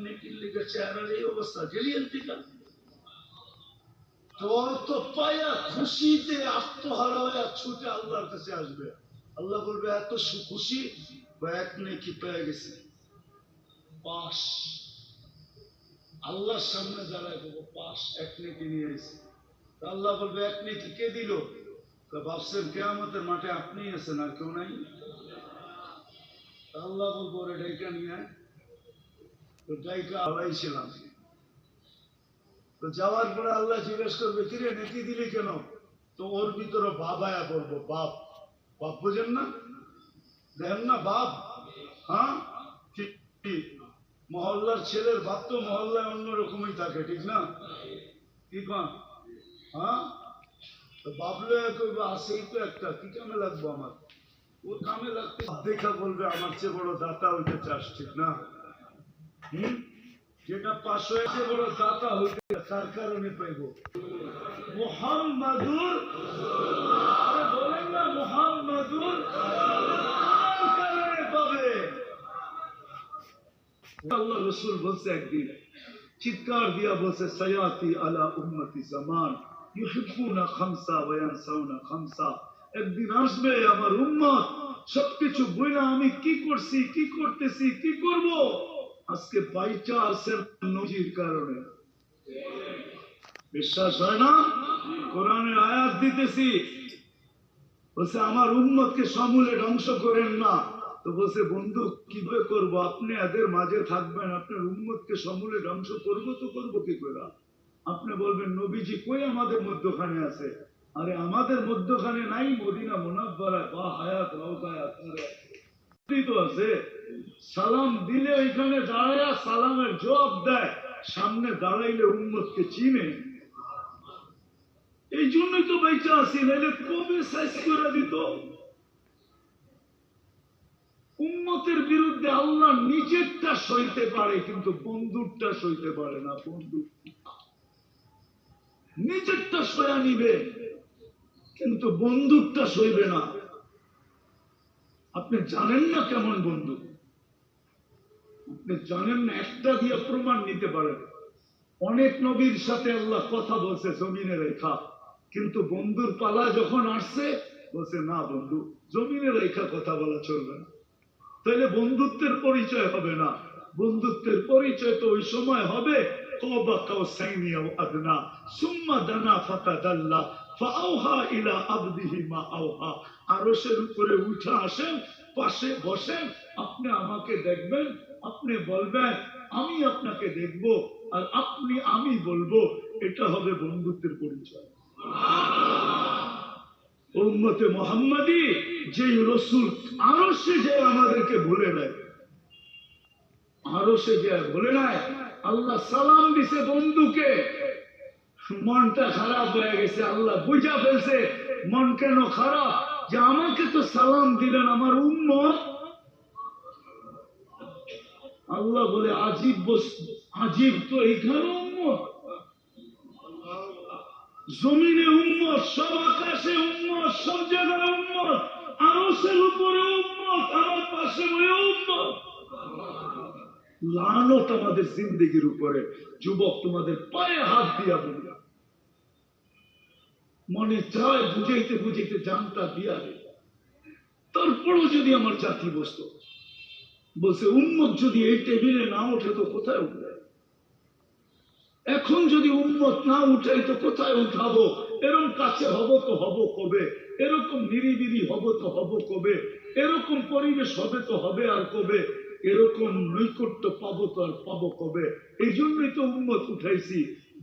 নেকির লিগে চেহারার এই অবস্থা গেলিয়েন থেকে তোর তো পায়া খুশিতে আত্মহারা হয়ে ছুটে আল্লাহর কাছে আসবে। আল্লাহ বলবে এত খুশি বা এক নেকি পেয়ে গেছে পাস। আল্লাহর সামনে দাঁড়ায় বলবো পাস, এক নেকি নিয়ে এসে। আল্লাহ বলবে এক নেকি কে দিল? ভাবছেন কিয়ামতের মাঠে আপনি আছেন আর কেউ নাই? আল্লাহ বলবো ওরে ডাইকা নিয়ে আয়। তো ডাইকা আলাইছিলাম। তো যাওয়ার পরে আল্লাহ জিজ্ঞেস করবে কিরে নেকি দিলি কেন? তো ওর ভিতরে বাবায়া বলবো বাপ। বাপ বোঝেন না? দেখেন না বাপ? হ্যাঁ, মহল্লার ছেলের বাপ তো মহল্লায় অন্যরকমই থাকে, ঠিক না? কি কন? হ্যাঁ, বাবলে করবে আসেই তো একটা, কি কামে লাগবো আমার? ওর কামে লাগতে দেখা বলবে আমার চেয়ে বড় দাতা হইতে চাস, ঠিক না? যেটা 500 চেয়ে বড় দাতা হইতে তার কারণে পাইব মুহাম্মাদুর, বলেন না মুহাম্মাদুর কারণে পাবে। আল্লাহ রাসূল বলছে একদিন চিৎকার দিয়া বলছে সায়াতি আলা উম্মতি জামান ইউহিব্বুনা খামসা ওয়া ইয়ানসাউনা খামসা। একদিন আসবে আমার উম্মত সবকিছু বইলা আমি কি করছি, কি করতেছি, কি করব, আজকে বাইচা আছেন নবীর কারণে। বিশ্বাস হয় না? কোরআনের আয়াত দিতেছি, বলছে আমার উম্মতকে সমূলে ধ্বংস করেন না। তো বলছে বন্ধু কিভাবে করবো? আপনি এদের মাঝে থাকবেন, আপনার উম্মতকে সমূলে ধ্বংস করবো তো করবো কি করে? আপনি বলবেন নবীজি কই আমাদের মধ্যখানে আছে? আরে আমাদের মধ্যখানে নাই, মদিনা মুনাফফারায় বা হায়াত রওজায় তো আছে। সালাম দিলে ওইখানে দাঁড়ায়া সালামের জবাব দেয়, সামনে দাঁড়াইলে উম্মতকে চিনে। এই জন্যই তো বেঁচে আছি, নাইলে কবে সাইজ করে দিত। উম্মতের বিরুদ্ধে আল্লাহ নিজেরটা সইতে পারে কিন্তু বন্ধুরটা সইতে পারে না। বন্ধু নিজেরটা সয়া নিবে কিন্তু বন্ধুরটা সইবে না। আপনি জানেন না কেমন বন্ধু, আপনি জানেন না। একটা দিয়ে প্রমাণ নিতে পারেন। অনেক নবীর সাথে আল্লাহ কথা বলছে জমিনে রেখা, কিন্তু বন্ধুর পালা যখন আসছে বলছে না বন্ধু জমিনে রেখা কথা বলা চলবে না। তাহলে বন্ধুত্বের পরিচয় হবে না। বন্ধুত্বের পরিচয় তো ওই সময় হবে কবা কাউসাইনি আও আদনা সুম্মা দানা ফাতাদাল্লা ফাআওহা ইলা আবদিহি মা আওহা। আরশের উপরে উঠে আসেন, পাশে বসেন, আপনি আমাকে দেখবেন, আপনি বলবেন আমি আপনাকে দেখব, আর আপনি আমি বলবো। এটা হবে বন্ধুত্বের পরিচয়। উম্মতে মুহাম্মাদি যে রাসূল আরশে যে আমাদেরকে বলে নেয়, আরশে যে বলে নেয় আল্লাহ সালাম দিছে বন্ধুকে, মনটা খারাপ হয়ে গেছে। আল্লাহ বুঝা ফেলছে মন কেন খারাপ, যে আমাকে তো সালাম দিলেন আমার উম্মত। আল্লাহ বলে আজীব বস্তু, আজীব তো এইখানে উম্মত, জমিনে উম্মত, সব আকাশে উম্মত, সব জায়গায় উম্মত, আরশের উপরে উম্মত, আমার পাশে বয়ে উম্মত। লানত আমাদের জিন্দেগির উপরে। যুবক তোমাদের পায়ে হাত দিয়া বলি, মনে চায় বুঝাইতে বুঝাইতে জানটা দিয়া রে। তারপরও যদি আমার জাতি বসতো, বলছে উম্মত যদি এই টেবিলে না ওঠে তো কোথায় উঠবে? এখন যদি উম্মত না উঠাই তো কোথায় উঠাবো? এরকম কাছে হব তো হব কবে? এরকম নিরিবিলি হব তো হব কবে? এরকম পরিবেশ হবে তো হবে আর কবে? এরকম নৈকট্য পাবো তো আর পাবো কবে? এই জন্যই তো উম্মত উঠাইছি,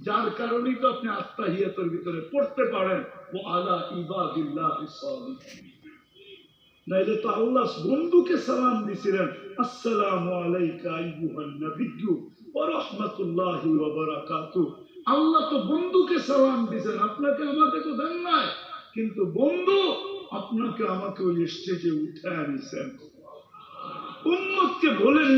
যার কারণেই তো আপনি আত্মাহিয়াতের ভিতরে পড়তে পারেন ও আলা ইবাদিল্লাহিস সালিহিন। নাইলে তো আল্লাহ বন্ধুকে সালাম দিছিলেন, আসসালামু আলাইকা আইয়ুহান নাবিয়্যু ওয়া রাহমাতুল্লাহি ওয়া বারাকাতুহু। আল্লাহ তো বন্ধুকে সালাম দিয়েছেন, আপনাকে আমাকে তো দেন নাই, কিন্তু বন্ধু আপনাকে আমাকে ওই স্টেজে উঠায় আনিছেন। উম্মতকে বলেন